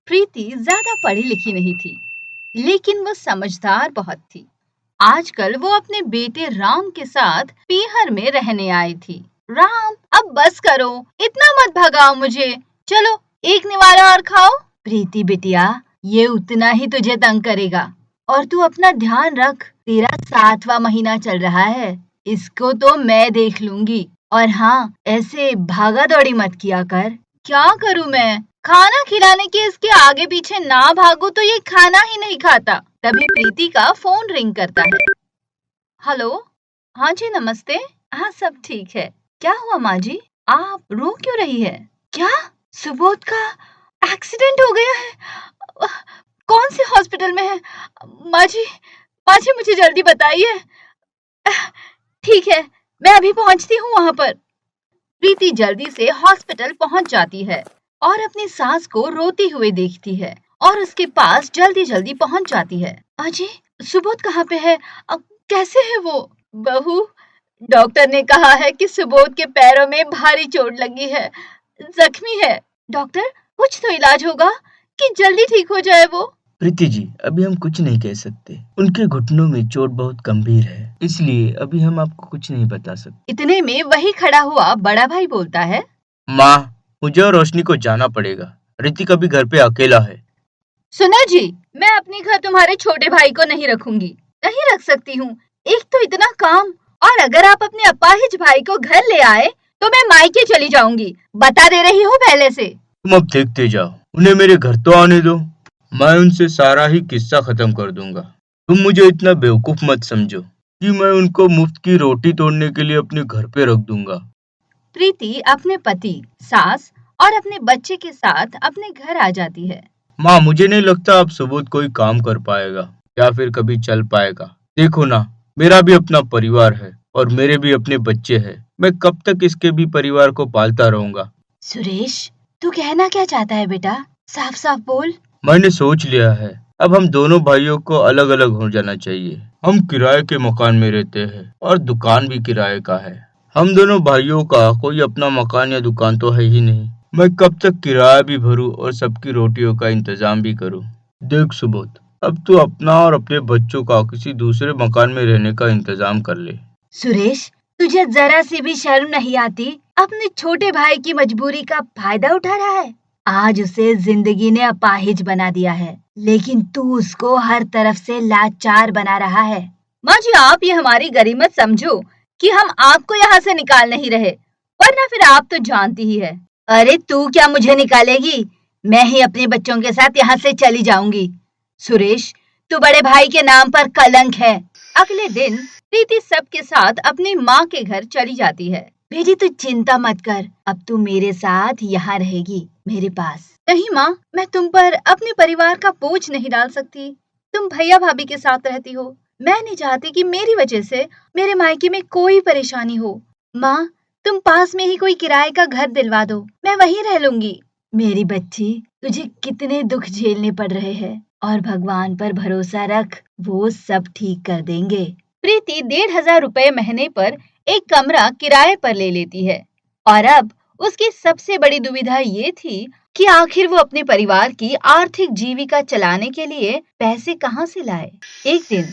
प्रीति ज्यादा पढ़ी लिखी नहीं थी, लेकिन वो समझदार बहुत थी। आजकल वो अपने बेटे राम के साथ पीहर में रहने आई थी। राम, अब बस करो, इतना मत भगाओ मुझे। चलो एक निवाला और खाओ। प्रीति बिटिया, ये उतना ही तुझे तंग करेगा और तू अपना ध्यान रख। तेरा 7वां महीना चल रहा है, इसको तो मैं देख लूंगी। और हाँ, ऐसे भागा दौड़ी मत किया कर। क्या करूं मैं? खाना खिलाने के इसके आगे पीछे ना भागो तो ये खाना ही नहीं खाता। तभी प्रीति का फोन रिंग करता है। हेलो, हाँ जी नमस्ते। हाँ सब ठीक है। क्या हुआ माँ जी, आप रो क्यों रही है? क्या सुबोध का एक्सीडेंट हो गया है? कौन से हॉस्पिटल में है? माँ जी मुझे जल्दी बताइए। ठीक है, मैं अभी पहुंचती हूँ वहां पर। प्रीति जल्दी से हॉस्पिटल पहुंच जाती है और अपनी सास को रोती हुए देखती है और उसके पास जल्दी जल्दी पहुंच जाती है। अजय, सुबोध कहाँ पे है? अब कैसे है वो? बहू, डॉक्टर ने कहा है कि सुबोध के पैरों में भारी चोट लगी है, जख्मी है। डॉक्टर, कुछ तो इलाज होगा कि जल्दी ठीक हो जाए वो। प्रीति जी, अभी हम कुछ नहीं कह सकते। उनके घुटनों में चोट बहुत गंभीर है, इसलिए अभी हम आपको कुछ नहीं बता सकते। इतने में वही खड़ा हुआ बड़ा भाई बोलता है। माँ, मुझे और रोशनी को जाना पड़ेगा। ऋतिक अभी घर पे अकेला है। सुनो जी, मैं अपने घर तुम्हारे छोटे भाई को नहीं रखूंगी, नहीं रख सकती हूँ। एक तो इतना काम, और अगर आप अपने अपाहिज भाई को घर ले आए तो मैं मायके चली जाऊंगी, बता दे रही हूँ पहले से। तुम अब देखते जाओ, उन्हें मेरे घर तो आने दो। मैं उनसे सारा ही किस्सा खत्म कर दूंगा। तुम मुझे इतना बेवकूफ मत समझो कि मैं उनको मुफ्त की रोटी तोड़ने के लिए अपने घर पे रख दूंगा। प्रीति अपने पति, सास और अपने बच्चे के साथ अपने घर आ जाती है। माँ, मुझे नहीं लगता अब सुबोध कोई काम कर पाएगा या फिर कभी चल पाएगा। देखो ना, मेरा भी अपना परिवार है और मेरे भी अपने बच्चे हैं। मैं कब तक इसके भी परिवार को पालता रहूंगा? सुरेश, तू कहना क्या चाहता है बेटा? साफ साफ बोल। मैंने सोच लिया है, अब हम दोनों भाइयों को अलग अलग हो जाना चाहिए। हम किराए के मकान में रहते हैं और दुकान भी किराए का है। हम दोनों भाइयों का कोई अपना मकान या दुकान तो है ही नहीं। मैं कब तक किराया भी भरूं और सबकी रोटियों का इंतजाम भी करूं? देख सुबोध, अब तू अपना और अपने बच्चों का किसी दूसरे मकान में रहने का इंतजाम कर ले। सुरेश, तुझे जरा सी भी शर्म नहीं आती? अपने छोटे भाई की मजबूरी का फायदा उठा रहा है। आज उसे जिंदगी ने अपाहिज बना दिया है, लेकिन तू उसको हर तरफ से लाचार बना रहा है। माँ जी, आप ये हमारी गरीमत समझो कि हम आपको यहाँ से निकाल नहीं रहे, वरना फिर आप तो जानती ही है। अरे तू क्या मुझे निकालेगी? मैं ही अपने बच्चों के साथ यहाँ से चली जाऊंगी। सुरेश, तू बड़े भाई के नाम पर कलंक है। अगले दिन प्रीति सबके साथ अपनी माँ के घर चली जाती है। बेटी, तू चिंता मत कर, अब तू मेरे साथ यहाँ रहेगी, मेरे पास। नहीं माँ, मैं तुम पर अपने परिवार का बोझ नहीं डाल सकती। तुम भैया भाभी के साथ रहती हो, मैं नहीं चाहती कि मेरी वजह से मेरे मायके में कोई परेशानी हो। माँ, तुम पास में ही कोई किराए का घर दिलवा दो, मैं वहीं रह लूंगी। मेरी बच्ची, तुझे कितने दुख झेलने पड़ रहे हैं, और भगवान पर भरोसा रख, वो सब ठीक कर देंगे। प्रीति 1,500 रुपए महीने पर एक कमरा किराए पर ले लेती है, और अब उसकी सबसे बड़ी दुविधा ये थी कि आखिर वो अपने परिवार की आर्थिक जीविका चलाने के लिए पैसे कहाँ से लाए। एक दिन,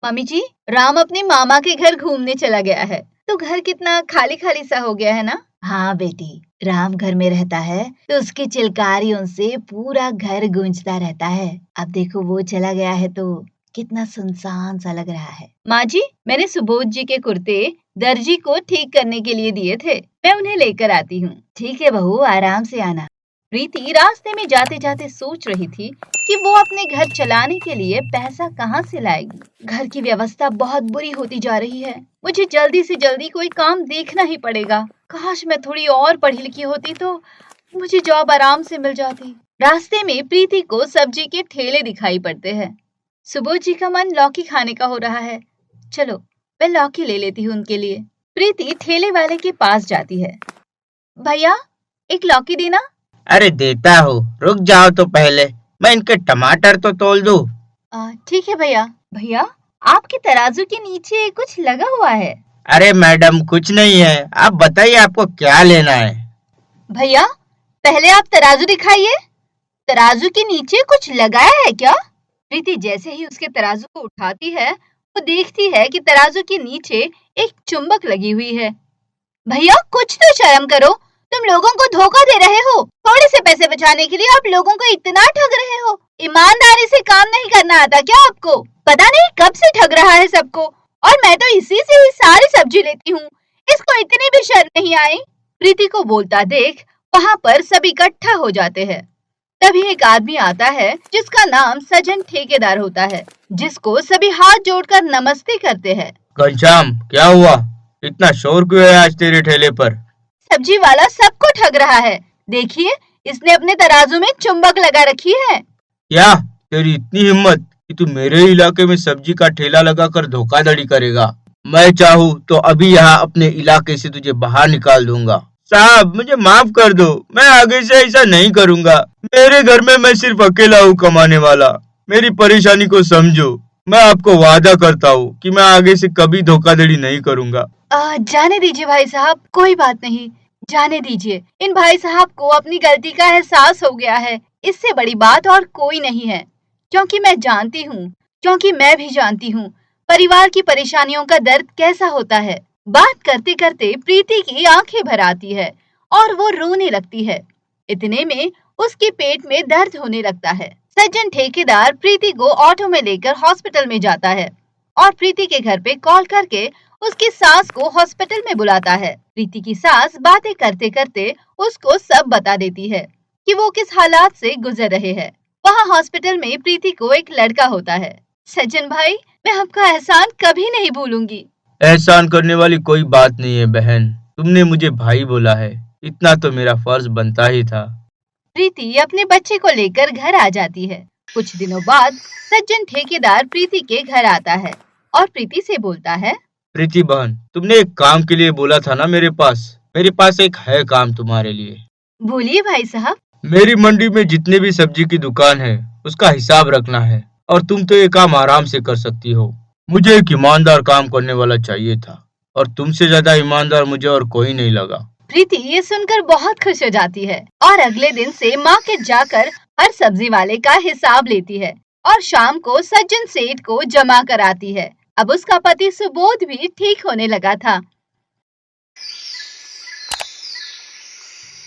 मम्मी जी, राम अपने मामा के घर घूमने चला गया है, तो घर कितना खाली खाली सा हो गया है ना? हाँ बेटी, राम घर में रहता है तो उसकी चिल्कारियों से पूरा घर गूंजता रहता है। अब देखो वो चला गया है तो कितना सुनसान सा लग रहा है। माँ जी, मैंने सुबोध जी के कुर्ते दर्जी को ठीक करने के लिए दिए थे, मैं उन्हें लेकर आती हूँ। ठीक है बहू, आराम से आना। प्रीति रास्ते में जाते जाते सोच रही थी कि वो अपने घर चलाने के लिए पैसा कहाँ से लाएगी। घर की व्यवस्था बहुत बुरी होती जा रही है, मुझे जल्दी से जल्दी कोई काम देखना ही पड़ेगा। काश मैं थोड़ी और पढ़ी लिखी होती तो मुझे जॉब आराम से मिल जाती। रास्ते में प्रीति को सब्जी के ठेले दिखाई पड़ते हैं। सुबोध जी का मन लौकी खाने का हो रहा है, चलो मैं लौकी ले लेती हूँ उनके लिए। प्रीति ठेले वाले के पास जाती है। भैया, एक लौकी देना। अरे देता हूँ, रुक जाओ तो पहले, मैं इनके टमाटर तो तोल दूं। ठीक है भैया। भैया, आपके तराजू के नीचे कुछ लगा हुआ है। अरे मैडम, कुछ नहीं है, आप बताइए आपको क्या लेना है। भैया, पहले आप तराजू दिखाइए। तराजू के नीचे कुछ लगाया है क्या? प्रीति जैसे ही उसके तराजू को उठाती है, वो देखती है कि तराजू के नीचे एक चुंबक लगी हुई है। भैया कुछ तो शर्म करो, तुम लोगों को धोखा दे रहे हो। थोड़े से पैसे बचाने के लिए आप लोगों को इतना ठग रहे हो। ईमानदारी से काम नहीं करना आता क्या आपको? पता नहीं कब से ठग रहा है सबको, और मैं तो इसी से ही सारी सब्जी लेती हूँ। इसको इतनी भी शर्म नहीं आई। प्रीति को बोलता देख वहाँ पर सब इकट्ठा हो जाते हैं। तभी एक आदमी आता है जिसका नाम सजन ठेकेदार होता है, जिसको सभी हाथ जोड़कर नमस्ते करते हैं। घनश्याम, क्या हुआ? इतना शोर क्यों है आज तेरे ठेले पर? सब्जी वाला सबको ठग रहा है। देखिए, इसने अपने तराजू में चुंबक लगा रखी है। क्या तेरी इतनी हिम्मत कि तू मेरे इलाके में सब्जी का ठेला लगाकर धोखाधड़ी करेगा? मैं चाहूँ तो अभी यहाँ अपने इलाके से तुझे बाहर निकाल दूंगा। साहब, मुझे माफ कर दो, मैं आगे से ऐसा नहीं करूँगा। मेरे घर में मैं सिर्फ अकेला हूँ कमाने वाला। मेरी परेशानी को समझो। मैं आपको वादा करता हूँ कि मैं आगे से कभी धोखाधड़ी नहीं करूँगा। जाने दीजिए भाई साहब, कोई बात नहीं, जाने दीजिए। इन भाई साहब को अपनी गलती का एहसास हो गया है, इससे बड़ी बात और कोई नहीं है। क्योंकि मैं भी जानती हूँ परिवार की परेशानियों का दर्द कैसा होता है। बात करते करते प्रीति की आंखें भर आती है और वो रोने लगती है। इतने में उसके पेट में दर्द होने लगता है। सज्जन ठेकेदार प्रीति को ऑटो में लेकर हॉस्पिटल में जाता है और प्रीति के घर पे कॉल करके उसकी सास को हॉस्पिटल में बुलाता है। प्रीति की सास बातें करते करते उसको सब बता देती है कि वो किस हालात से गुजर रहे हैं। वहाँ हॉस्पिटल में प्रीति को एक लड़का होता है। सज्जन भाई, मैं आपका एहसान कभी नहीं भूलूंगी। एहसान करने वाली कोई बात नहीं है बहन, तुमने मुझे भाई बोला है, इतना तो मेरा फर्ज बनता ही था। प्रीति अपने बच्चे को लेकर घर आ जाती है। कुछ दिनों बाद सज्जन ठेकेदार प्रीति के घर आता है और प्रीति से बोलता है, प्रीति बहन, तुमने एक काम के लिए बोला था ना मेरे पास एक है काम तुम्हारे लिए। बोलिए भाई साहब। मेरी मंडी में जितने भी सब्जी की दुकान है उसका हिसाब रखना है, और तुम तो ये काम आराम से कर सकती हो। मुझे एक ईमानदार काम करने वाला चाहिए था, और तुमसे ज्यादा ईमानदार मुझे और कोई नहीं लगा। प्रीति ये सुनकर बहुत खुश हो जाती है और अगले दिन से मार्केट जाकर हर सब्जी वाले का हिसाब लेती है और शाम को सज्जन सेठ को जमा कराती है। अब उसका पति सुबोध भी ठीक होने लगा था।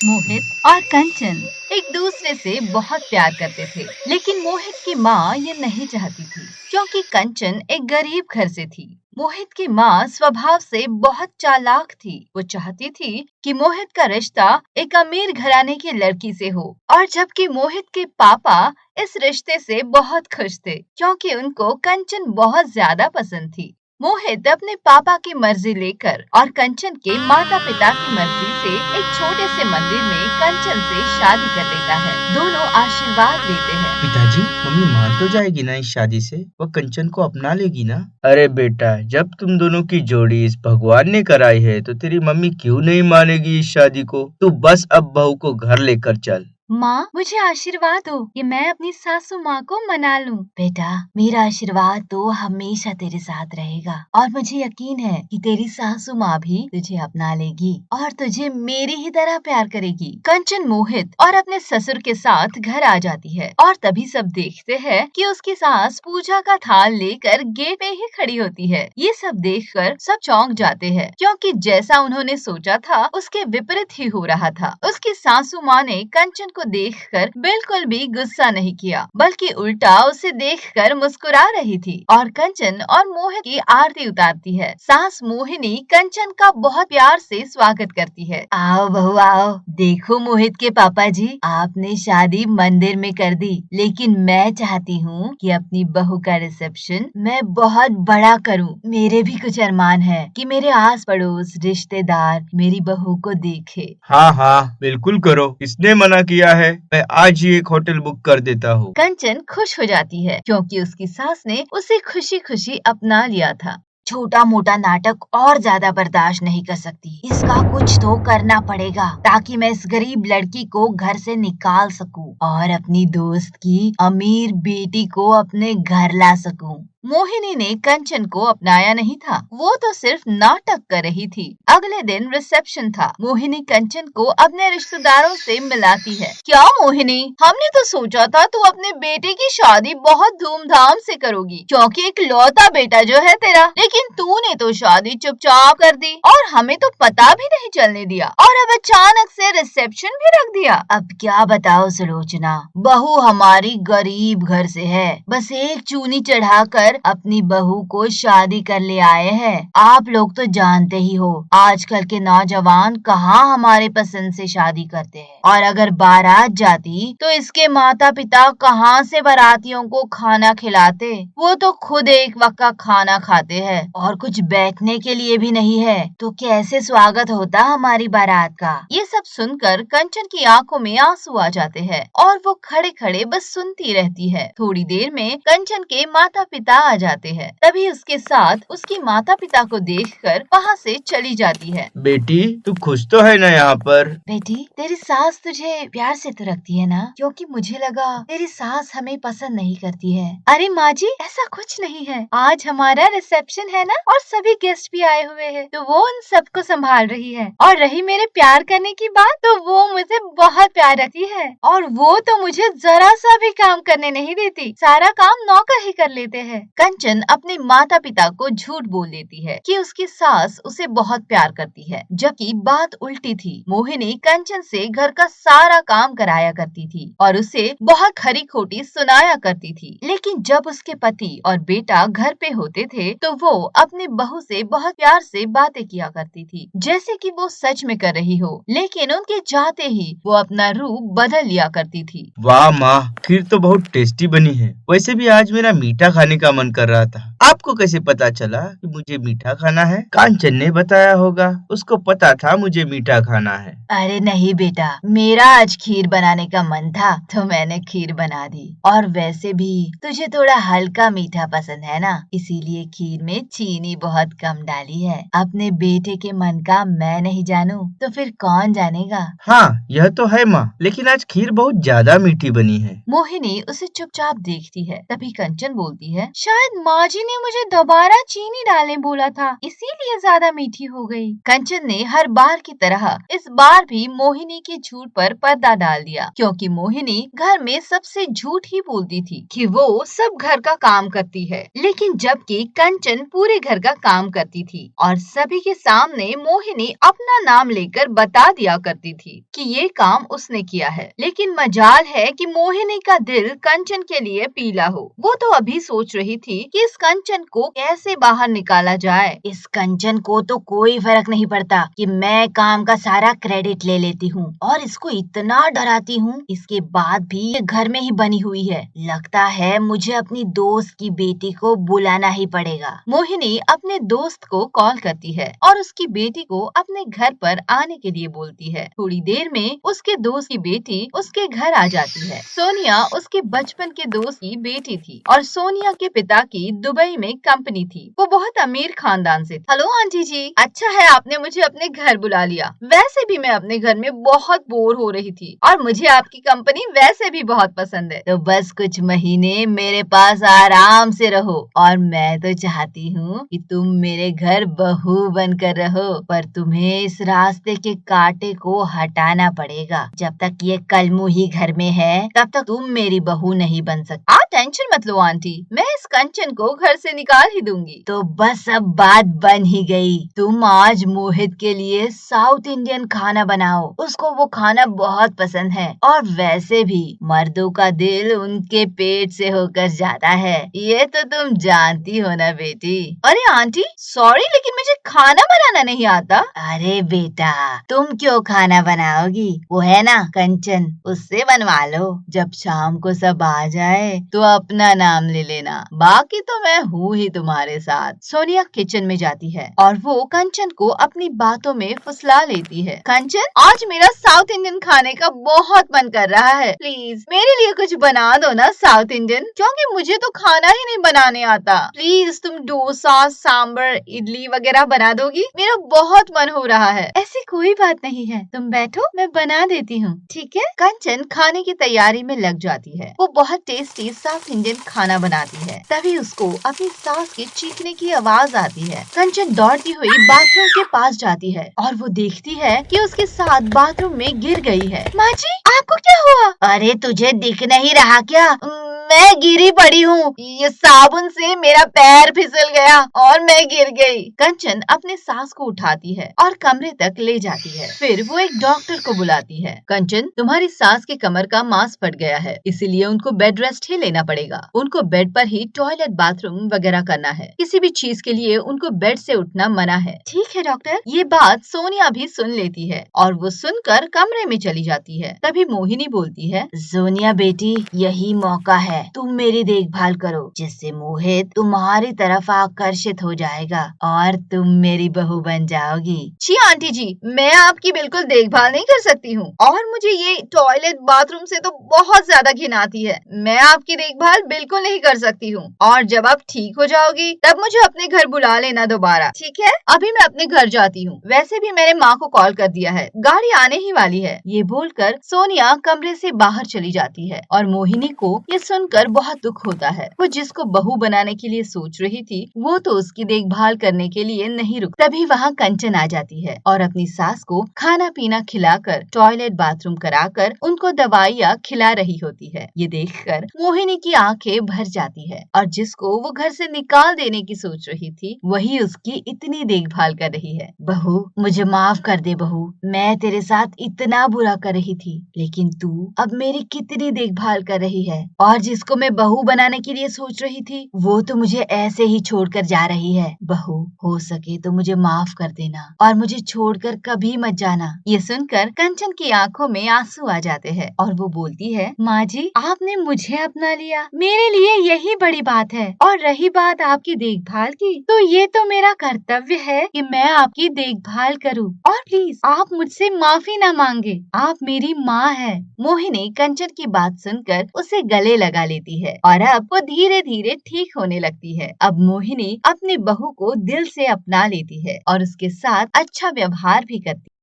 मोहित और कंचन एक दूसरे से बहुत प्यार करते थे, लेकिन मोहित की माँ ये नहीं चाहती थी, क्योंकि कंचन एक गरीब घर से थी। मोहित की माँ स्वभाव से बहुत चालाक थी। वो चाहती थी कि मोहित का रिश्ता एक अमीर घराने की लड़की से हो, और जबकि मोहित के पापा इस रिश्ते से बहुत खुश थे, क्योंकि उनको कंचन बहुत ज्यादा पसंद थी। मोहित अपने पापा की मर्जी लेकर और कंचन के माता पिता की मर्जी से एक छोटे से मंदिर में कंचन से शादी कर लेता है। दोनों आशीर्वाद देते हैं। पिताजी, मम्मी मान तो जाएगी ना इस शादी से? वो कंचन को अपना लेगी ना? अरे बेटा, जब तुम दोनों की जोड़ी इस भगवान ने कराई है तो तेरी मम्मी क्यों नहीं मानेगी इस शादी को? तू बस अब बहू को घर लेकर चल। माँ, मुझे आशीर्वाद दो कि मैं अपनी सासू माँ को मना लूं। बेटा, मेरा आशीर्वाद तो हमेशा तेरे साथ रहेगा, और मुझे यकीन है कि तेरी सासू माँ भी तुझे अपना लेगी और तुझे मेरी ही तरह प्यार करेगी। कंचन मोहित और अपने ससुर के साथ घर आ जाती है, और तभी सब देखते हैं कि उसकी सास पूजा का थाल लेकर गेट पे ही खड़ी होती है। ये सब देखकर सब चौंक जाते हैं, क्योंकि जैसा उन्होंने सोचा था उसके विपरीत ही हो रहा था। उसकी सासू माँ ने कंचन को देखकर बिल्कुल भी गुस्सा नहीं किया, बल्कि उल्टा उसे देखकर मुस्कुरा रही थी और कंचन और मोहित की आरती उतारती है। सास मोहिनी कंचन का बहुत प्यार से स्वागत करती है। आओ बहू आओ, देखो मोहित के पापा जी, आपने शादी मंदिर में कर दी, लेकिन मैं चाहती हूँ कि अपनी बहू का रिसेप्शन मैं बहुत बड़ा करूँ। मेरे भी कुछ अरमान है कि मेरे आस पड़ोस रिश्तेदार मेरी बहू को देखे। हाँ हाँ, बिल्कुल करो, किसने मना किया है? मैं आज ही एक होटल बुक कर देता हूँ। कंचन खुश हो जाती है, क्योंकि उसकी सास ने उसे खुशी खुशी अपना लिया था। छोटा मोटा नाटक और ज्यादा बर्दाश्त नहीं कर सकती, इसका कुछ तो करना पड़ेगा ताकि मैं इस गरीब लड़की को घर से निकाल सकूं और अपनी दोस्त की अमीर बेटी को अपने घर ला सकूं। मोहिनी ने कंचन को अपनाया नहीं था, वो तो सिर्फ नाटक कर रही थी। अगले दिन रिसेप्शन था। मोहिनी कंचन को अपने रिश्तेदारों से मिलाती है। क्या मोहिनी, हमने तो सोचा था तू अपने बेटे की शादी बहुत धूमधाम से करोगी, क्योंकि एक लौता बेटा जो है तेरा, लेकिन तूने तो शादी चुपचाप कर दी और हमें तो पता भी नहीं चलने दिया, और अब अचानक से रिसेप्शन भी रख दिया। अब क्या बताओ सुलोचना, बहू हमारी गरीब घर से है, बस एक चूनी चढ़ाकर अपनी बहू को शादी कर ले आए हैं। आप लोग तो जानते ही हो आजकल के नौजवान कहाँ हमारे पसंद से शादी करते हैं, और अगर बारात जाती तो इसके माता पिता कहाँ से बारातियों को खाना खिलाते। वो तो खुद एक वक्त का खाना खाते हैं और कुछ बैठने के लिए भी नहीं है, तो कैसे स्वागत होता हमारी बारात का। ये सब सुनकर कंचन की आंखों में आंसू आ जाते हैं और वो खड़े खड़े बस सुनती रहती है। थोड़ी देर में कंचन के माता पिता आ जाते हैं। तभी उसके साथ उसकी माता पिता को देखकर वहाँ से चली जाती है। बेटी, तू खुश तो है ना यहाँ पर? बेटी, तेरी सास तुझे प्यार से तो रखती है ना, क्योंकि मुझे लगा तेरी सास हमें पसंद नहीं करती है। अरे माँ जी, ऐसा कुछ नहीं है। आज हमारा रिसेप्शन है ना, और सभी गेस्ट भी आए हुए हैं, तो वो उन सबको संभाल रही है। और रही मेरे प्यार करने की बात, तो वो मुझे बहुत प्यार रखती है, और वो तो मुझे जरा सा भी काम करने नहीं देती, सारा काम नौकर ही कर लेते हैं। कंचन अपने माता पिता को झूठ बोल देती है कि उसकी सास उसे बहुत प्यार करती है, जबकि बात उल्टी थी। मोहिनी कंचन से घर का सारा काम कराया करती थी और उसे बहुत खरी खोटी सुनाया करती थी। लेकिन जब उसके पति और बेटा घर पे होते थे तो वो अपनी बहू से बहुत प्यार से बातें किया करती थी, जैसे कि वो सच में कर रही हो, लेकिन उनके जाते ही वो अपना रूप बदल लिया करती थी। वाह माँ, खीर तो बहुत टेस्टी बनी है। वैसे भी आज मेरा मीठा खाने का मन कर रहा था। आपको कैसे पता चला कि मुझे मीठा खाना है? कांचन ने बताया होगा, उसको पता था मुझे मीठा खाना है। अरे नहीं बेटा, मेरा आज खीर बनाने का मन था तो मैंने खीर बना दी, और वैसे भी तुझे थोड़ा हल्का मीठा पसंद है ना, इसीलिए खीर में चीनी बहुत कम डाली है। अपने बेटे के मन का मैं नहीं जानूं तो फिर कौन जानेगा। हाँ, यह तो है माँ, लेकिन आज खीर बहुत ज्यादा मीठी बनी है। मोहिनी उसे चुपचाप देखती है। तभी कंचन बोलती है, शायद माँ जी ने मुझे दोबारा चीनी डालने बोला था, इसीलिए ज्यादा मीठी हो गई। कंचन ने हर बार की तरह इस बार भी मोहिनी के झूठ पर पर्दा डाल दिया, क्योंकि मोहिनी घर में सबसे झूठ ही बोलती थी कि वो सब घर का काम करती है, लेकिन जबकि कंचन पूरे घर का काम करती थी और सभी के सामने मोहिनी अपना नाम लेकर बता दिया करती थी कि ये काम उसने किया है। लेकिन मजाल है कि मोहिनी का दिल कंचन के लिए पीला हो। वो तो अभी सोच रही थी कि इस कंचन को कैसे बाहर निकाला जाए। इस कंचन को तो कोई फर्क नहीं पड़ता कि मैं काम का सारा क्रेडिट ले लेती हूँ और इसको इतना डराती हूँ, इसके बाद भी ये घर में ही बनी हुई है। लगता है मुझे अपनी दोस्त की बेटी को बुलाना ही पड़ेगा। मोहिनी अपने दोस्त को कॉल करती है और उसकी बेटी को अपने घर पर आने के लिए बोलती है। थोड़ी देर में उसके दोस्त की बेटी उसके घर आ जाती है। सोनिया उसके बचपन के दोस्त की बेटी थी और सोनिया के पिता की दुबई में कंपनी थी। वो बहुत अमीर खानदान से। हेलो आंटी जी, अच्छा है आपने मुझे अपने घर बुला लिया। वैसे भी मैं अपने घर में बहुत बोर हो रही थी और मुझे आपकी कंपनी वैसे भी बहुत पसंद है, तो बस कुछ महीने मेरे पास आराम से रहो। और मैं तो चाहती हूँ कि तुम मेरे घर बहू बनकर रहो, पर तुम्हें इस रास्ते के कांटे को हटाना पड़ेगा। जब तक ये कलमुही घर में है तब तक तुम मेरी बहू नहीं बन सकती। आप टेंशन मत लो आंटी, मैं इस कंचन को घर से निकाल ही दूंगी। तो बस अब बात बन ही गई। तुम आज मोहित के लिए साउथ इंडियन खाना बनाओ, उसको वो खाना बहुत पसंद है, और वैसे भी मर्दों का दिल उनके पेट से होकर जाता है, ये तो तुम जानती हो ना बेटी। अरे आंटी सॉरी, लेकिन मुझे खाना बनाना नहीं आता। अरे बेटा, तुम क्यों खाना बनाओगी, वो है ना कंचन, उससे बनवा लो। जब शाम को सब आ जाए तो अपना नाम ले लेना, बाकी तो मैं हूँ ही तुम्हारे साथ। सोनिया किचन में जाती है और वो कंचन को अपनी बातों में फुसला लेती है। कंचन, आज मेरा साउथ इंडियन खाने का बहुत मन कर रहा है, प्लीज मेरे लिए कुछ बना दो ना साउथ इंडियन, क्योंकि मुझे तो खाना ही नहीं बनाने आता। प्लीज तुम डोसा, सांबर, इडली वगैरह बना दोगी, मेरा बहुत मन हो रहा है। ऐसी कोई बात नहीं है, तुम बैठो मैं बना देती हूँ, ठीक है। कंचन खाने की तैयारी में लग जाती है। वो बहुत टेस्टी साउथ इंडियन खाना बनाती है। तभी उसको अपनी सास के चीखने की आवाज आती है। कंचन दौड़ती हुई बाथरूम के पास जाती है और वो देखती है कि उसके साथ बाथरूम में गिर गई है। माँ जी, आपको क्या हुआ? अरे तुझे दिख नहीं रहा क्या? मैं गिरी पड़ी हूँ। ये साबुन से मेरा पैर फिसल गया और मैं गिर गई। कंचन अपने सास को उठाती है और कमरे तक ले जाती है। फिर वो एक डॉक्टर को बुलाती है। कंचन, तुम्हारी सास के कमर का मांस फट गया है, इसीलिए उनको बेड रेस्ट ही लेना पड़ेगा। उनको बेड पर ही टॉयलेट, बाथरूम वगैरह करना है। किसी भी चीज के लिए उनको बेड से उठना मना है। ठीक है डॉक्टर। ये बात सोनिया भी सुन लेती है और वो सुनकर कमरे में चली जाती है। तभी मोहिनी बोलती है, सोनिया बेटी, यही मौका है, तुम मेरी देखभाल करो, जिससे मोहित तुम्हारी तरफ आकर्षित हो जाएगा और तुम मेरी बहू बन जाओगी। जी आंटी जी, मैं आपकी बिल्कुल देखभाल नहीं कर सकती हूँ और मुझे ये टॉयलेट, बाथरूम से तो बहुत ज्यादा घिन आती है। मैं आपकी देखभाल बिल्कुल नहीं कर सकती हूँ और जब आप ठीक हो जाओगी तब मुझे अपने घर बुला लेना दोबारा, ठीक है? अभी मैं अपने घर जाती हूँ। वैसे भी मैंने माँ को कॉल कर दिया है, गाड़ी आने ही वाली है। ये बोलकर सोनिया कमरे से बाहर चली जाती है और मोहिनी को ये सुनकर बहुत दुख होता है। वो जिसको बहू बनाने के लिए सोच रही थी, वो तो उसकी देखभाल करने के लिए नहीं रुक। तभी वहाँ कंचन आ जाती है और अपनी सास को खाना पीना खिलाकर, टॉयलेट, बाथरूम कराकर उनको दवाइयाँ खिला रही होती है। ये देखकर मोहिनी की आंखें भर जाती है और जिसको वो घर से निकाल देने की सोच रही थी, वही उसकी इतनी देखभाल कर रही है। बहू, मुझे माफ कर दे बहू, मैं तेरे साथ इतना बुरा कर रही थी, लेकिन तू अब मेरी कितनी देखभाल कर रही है। और जिसको मैं बहू बनाने के लिए सोच रही थी, वो तो मुझे ऐसे ही छोड़कर जा रही है। बहू, हो सके तो मुझे माफ कर देना और मुझे छोड़कर कभी मत जाना। ये सुनकर कंचन की आंखों में आंसू आ जाते हैं और वो बोलती है, माँ जी, आपने मुझे अपना लिया, मेरे लिए यही बड़ी बात है। और रही बात आपकी देखभाल की, तो ये तो मेरा कर्तव्य है कि मैं आपकी देखभाल करूँ। और प्लीज आप मुझसे माफी ना मांगे, आप मेरी माँ है। मोहिनी कंचन की बात सुनकर उसे गले लगा लेती है और अब वो धीरे धीरे ठीक होने लगती है। अब मोहिनी अपनी बहू को दिल से अपना लेती है और उसके साथ अच्छा व्यवहार भी करती है।